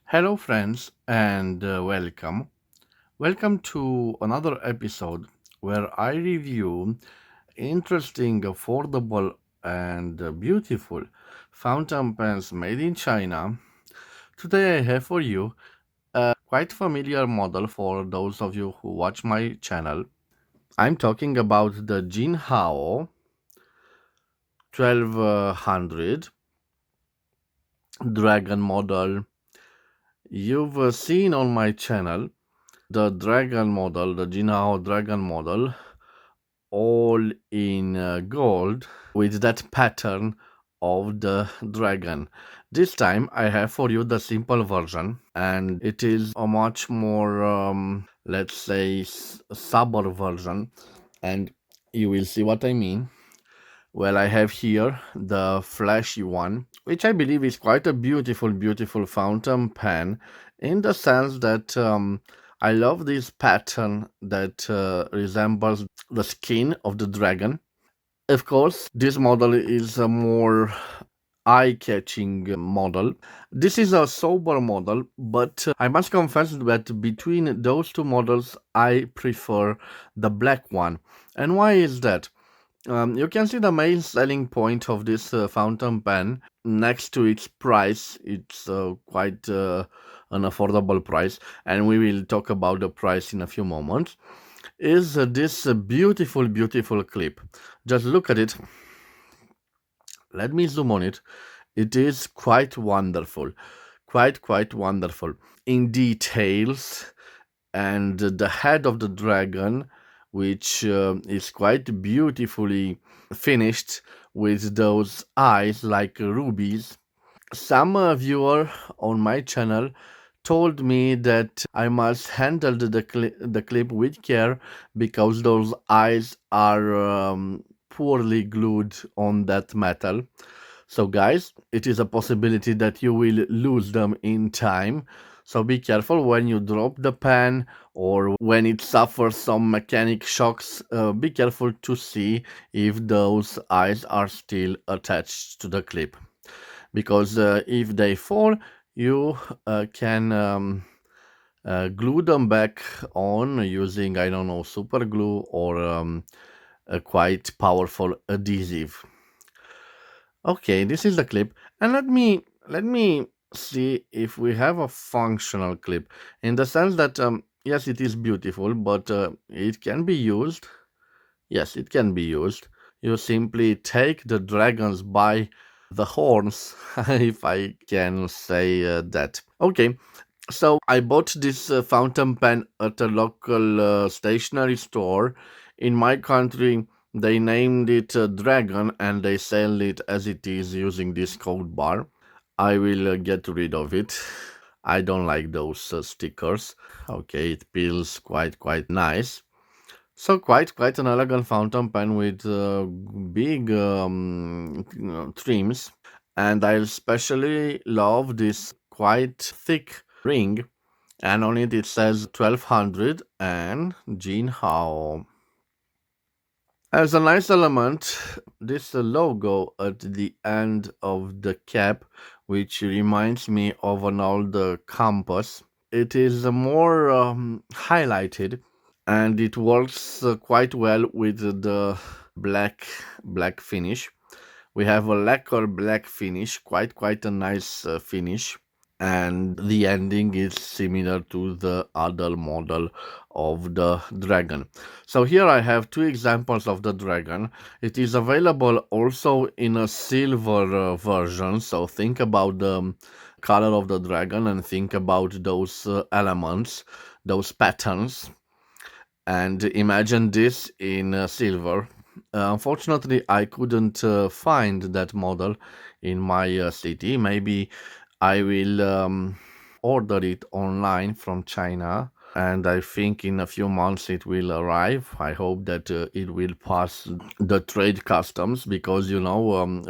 Hello, friends, and welcome. Welcome to another episode where I review interesting, affordable, and beautiful fountain pens made in China. Today, I have for you a quite familiar model for those of you who watch my channel. I'm talking about the Jinhao 1200 Dragon model you've seen on my channel. The Dragon model, the Jinhao Dragon model, all in gold with that pattern of the dragon. This time I have for you the simple version, and it is a much more, let's say, sober version, and you will see what I mean. Well, I have here the flashy one, which I believe is quite a beautiful, beautiful fountain pen in the sense that I love this pattern that resembles the skin of the dragon. Of course, this model is a more eye-catching model. This is a sober model, but I must confess that between those two models, I prefer the black one. And why is that? You can see the main selling point of this fountain pen next to its price. It's quite an affordable price, and we will talk about the price in a few moments. Is this beautiful, beautiful clip? Just look at it. Let me zoom on it. It is quite wonderful, quite wonderful in details, and the head of the dragon, which is quite beautifully finished with those eyes like rubies. Some viewer on my channel told me that I must handle the clip with care because those eyes are poorly glued on that metal. So, guys, it is a possibility that you will lose them in time. So, be careful when you drop the pen or when it suffers some mechanic shocks. Be careful to see if those eyes are still attached to the clip. Because if they fall, you can glue them back on using, I don't know, super glue or a quite powerful adhesive. Okay, this is the clip, and let me see if we have a functional clip in the sense that yes, it is beautiful, but it can be used. Yes, it can be used. You simply take the dragons by the horns, if I can say that. Okay, so I bought this fountain pen at a local stationery store. In my country, they named it Dragon and they sell it as it is using this code bar. I will get rid of it. I don't like those stickers. Okay, it feels quite nice. So quite an elegant fountain pen with big trims, and I especially love this quite thick ring, and on it says 1200 and Jinhao. As a nice element, this logo at the end of the cap, which reminds me of an old compass. It is more highlighted, and it works quite well with the black finish. We have a lacquer black finish, quite a nice finish, and the ending is similar to the other model of the dragon. So here I have two examples of the dragon. It is available also in a silver version, so think about the color of the dragon and think about those elements, those patterns, and imagine this in silver. Unfortunately, I couldn't find that model in my city. Maybe I will order it online from China, and I think in a few months it will arrive. I hope that it will pass the trade customs because,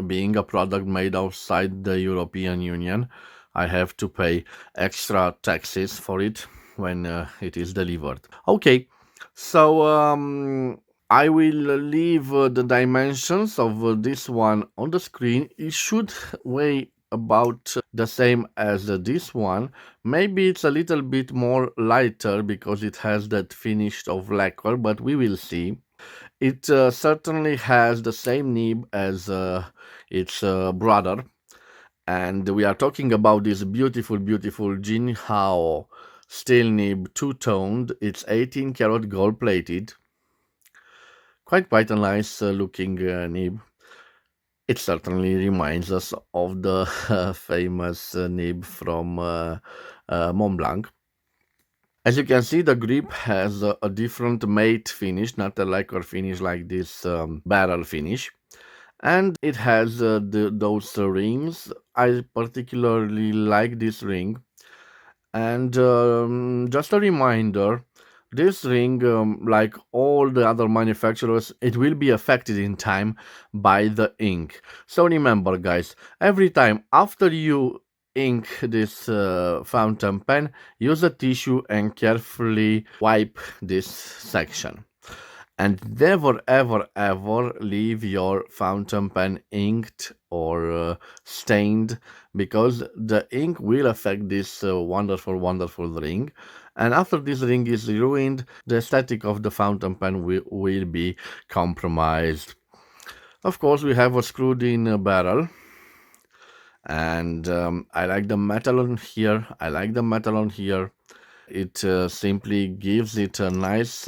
being a product made outside the European Union, I have to pay extra taxes for it when it is delivered. Okay, so I will leave the dimensions of this one on the screen. It should weigh about the same as this one. Maybe it's a little bit more lighter because it has that finish of lacquer, but we will see. It certainly has the same nib as its brother, and we are talking about this beautiful, beautiful Jinhao steel nib, two-toned. It's 18 karat gold plated. Quite a nice looking nib. It certainly reminds us of the famous nib from Mont Blanc. As you can see, the grip has a different matte finish, not a lacquer finish like this barrel finish. And it has those rings. I particularly like this ring. And just a reminder, this ring, like all the other manufacturers, it will be affected in time by the ink. So remember, guys, every time after you ink this fountain pen, use a tissue and carefully wipe this section. And never, ever, ever leave your fountain pen inked or stained, because the ink will affect this wonderful, wonderful ring. And after this ring is ruined, the aesthetic of the fountain pen will be compromised. Of course, we have a screwed in barrel. And I like the metal on here. I like the metal on here. It simply gives it a nice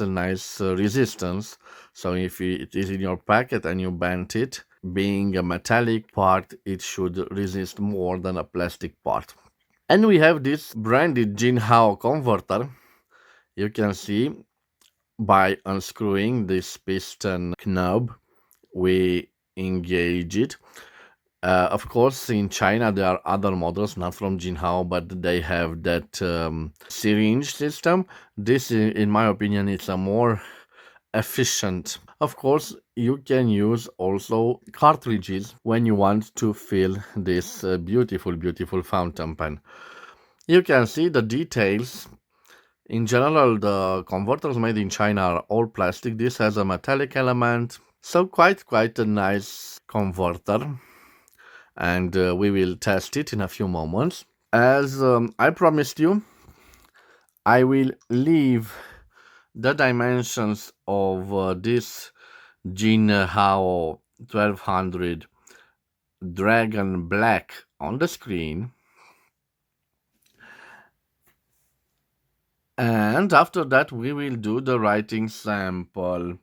resistance. So if it is in your packet and you bend it, being a metallic part, it should resist more than a plastic part. And we have this branded Jinhao converter. You can see by unscrewing this piston knob, we engage it. Of course, in China there are other models, not from Jinhao, but they have that syringe system. This, in my opinion, is a more efficient. Of course, you can use also cartridges when you want to fill this beautiful, beautiful fountain pen. You can see the details. In general, the converters made in China are all plastic. This has a metallic element, so quite a nice converter. And we will test it in a few moments. As I promised you, I will leave the dimensions of this Jinhao 1200 Dragon Black on the screen. And after that, we will do the writing sample.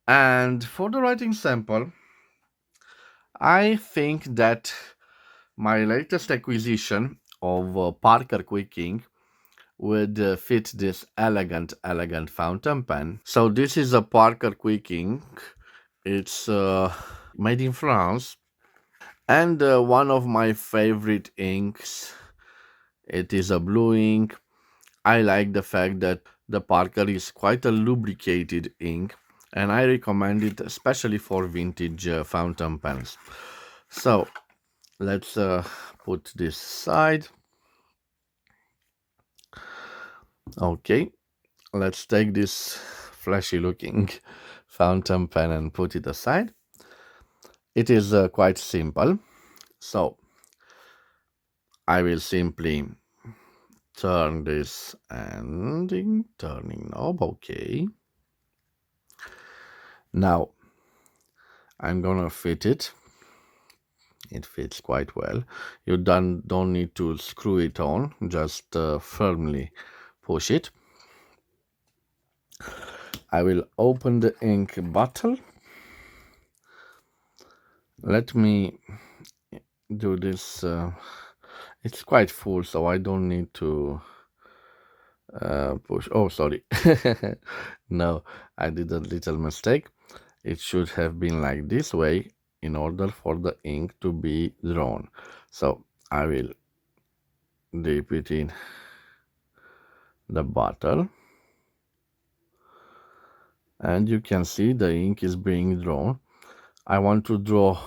And for the writing sample, I think that my latest acquisition of Parker Quick Ink would fit this elegant fountain pen. So this is a Parker Quick Ink. It's made in France, and one of my favorite inks. It is a blue ink. I like the fact that the Parker is quite a lubricated ink, and I recommend it especially for vintage fountain pens. So let's put this aside. Okay, let's take this flashy looking fountain pen and put it aside. It is quite simple. So I will simply turn this and turning knob. Okay. Now I'm gonna fit it. It fits quite well. You don't need to screw it on, just firmly push it. I will open the ink bottle. Let me do this. It's quite full, so I don't need to push. Oh, sorry. No, I did a little mistake. It should have been like this way in order for the ink to be drawn. So I will dip it in the bottle, and you can see the ink is being drawn. I want to draw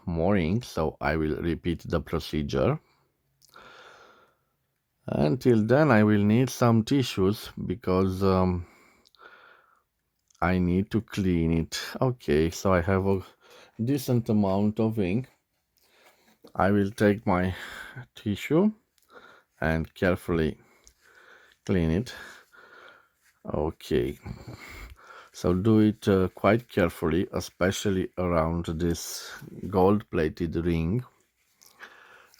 more ink, so I will repeat the procedure. Until then, I will need some tissues because I need to clean it. Okay, so I have a decent amount of ink. I will take my tissue and carefully clean it. Okay, so do it quite carefully, especially around this gold plated ring.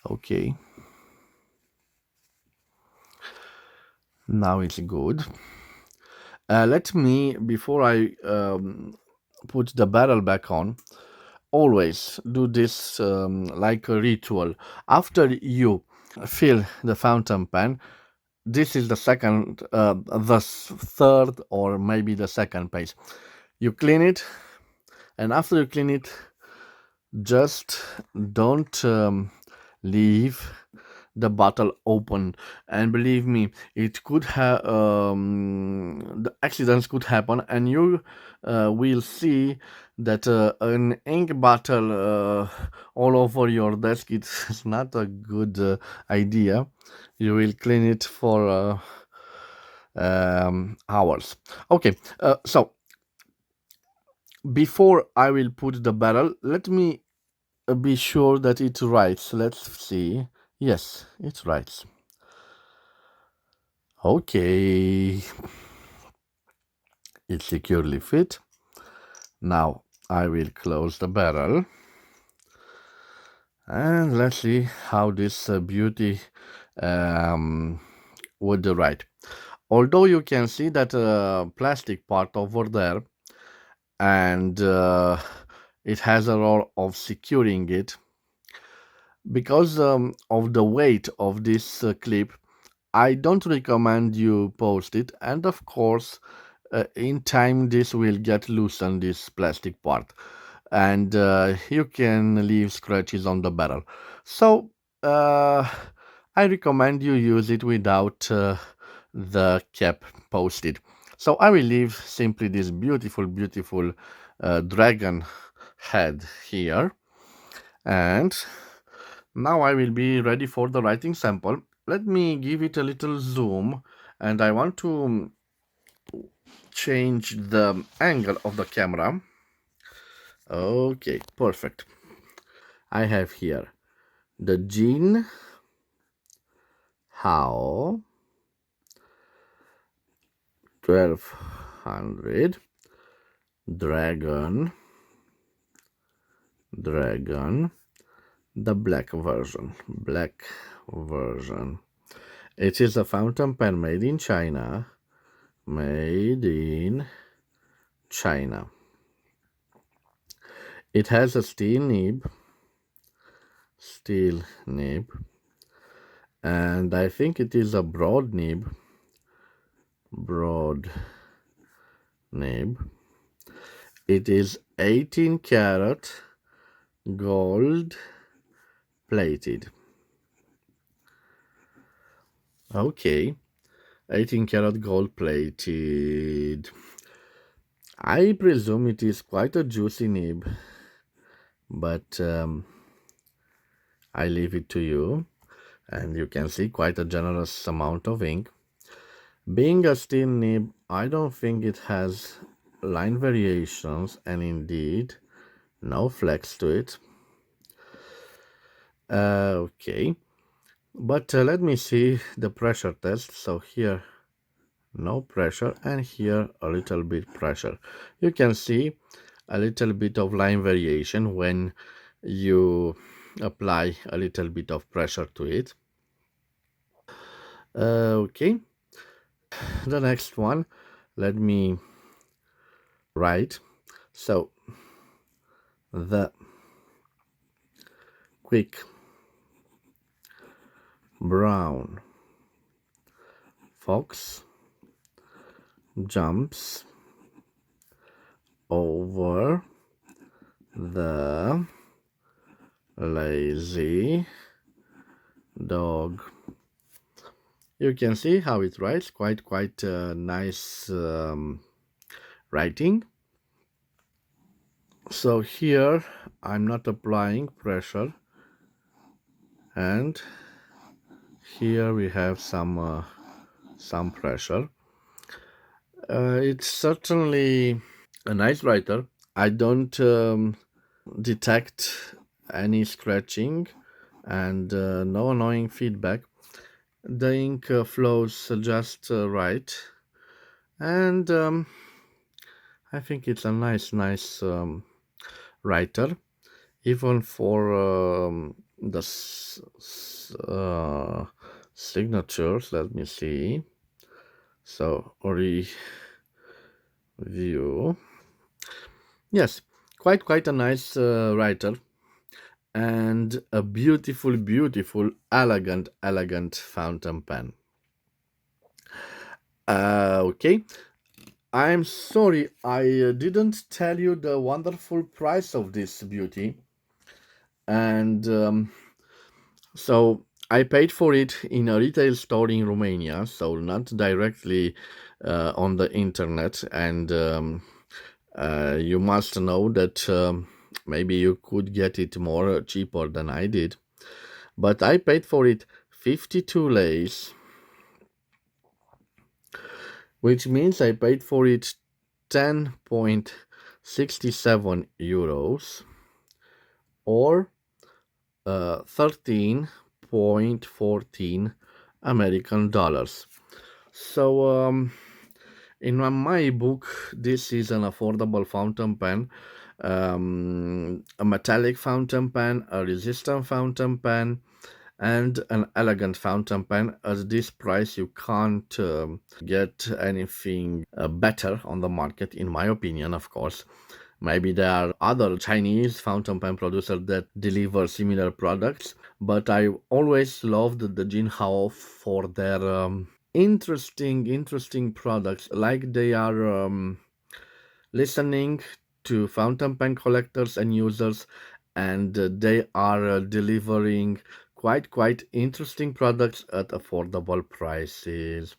Okay, now it's good. Let me, before I put the barrel back on, always do this like a ritual. After you fill the fountain pen, this is the second, third, or maybe the second page. You clean it, and after you clean it, just don't leave the bottle open. And believe me, it could have the accidents could happen, and you will see that an ink bottle all over your desk, it's not a good idea. You will clean it for hours. Okay, so before I will put the barrel, let me be sure that it writes. Let's see. Yes, it writes. Okay, it's securely fit. Now I will close the barrel, and let's see how this beauty um, would write. Although you can see that plastic part over there, and it has a role of securing it. Because of the weight of this clip, I don't recommend you post it, and of course, in time this will get loosened, this plastic part, and you can leave scratches on the barrel. So uh, I recommend you use it without the cap posted. So I will leave simply this beautiful dragon head here, and now I will be ready for the writing sample. Let me give it a little zoom, and I want to change the angle of the camera. Okay, perfect. I have here the Jinhao 1200 dragon, the black version. It is a fountain pen made in China. Made in China. It has a steel nib, and I think it is a broad nib. It is 18 karat gold plated. Okay, 18 karat gold plated. I presume it is quite a juicy nib, but I leave it to you, and you can see quite a generous amount of ink. Being a steel nib, I don't think it has line variations, and indeed no flex to it. Okay, but let me see the pressure test. So here no pressure, and here a little bit pressure. You can see a little bit of line variation when you apply a little bit of pressure to it. Okay, the next one, let me write. So the quick brown fox jumps over the lazy dog. You can see how it writes, quite nice writing. So here I'm not applying pressure, and here we have some pressure. It's certainly a nice writer. I don't detect any scratching and no annoying feedback. The ink flows just right, and I think it's a nice writer, even for the signatures. Let me see. So review. Yes, quite a nice writer, and a beautiful, elegant fountain pen. Okay, I'm sorry I didn't tell you the wonderful price of this beauty, and so I paid for it in a retail store in Romania, so not directly on the internet. And you must know that maybe you could get it more cheaper than I did, but I paid for it 52 lays, which means I paid for it 10.67 euros, or 13.14 American dollars. So, in my book, this is an affordable fountain pen, a metallic fountain pen, a resistant fountain pen, and an elegant fountain pen. At this price, you can't get anything better on the market, in my opinion, of course. Maybe there are other Chinese fountain pen producers that deliver similar products, but I always loved the Jinhao for their interesting products. Like they are listening to fountain pen collectors and users, and they are delivering quite interesting products at affordable prices.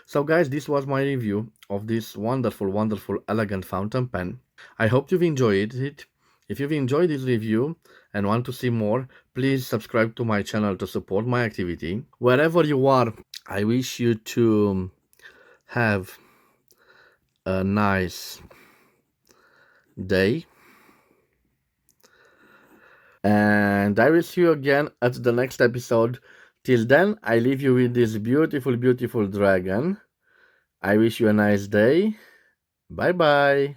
So guys, this was my review of this wonderful elegant fountain pen. I hope you've enjoyed it. If you've enjoyed this review and want to see more, please subscribe to my channel to support my activity. Wherever you are, I wish you to have a nice day, and I will see you again at the next episode. Till then, I leave you with this beautiful dragon. I wish you a nice day. Bye bye.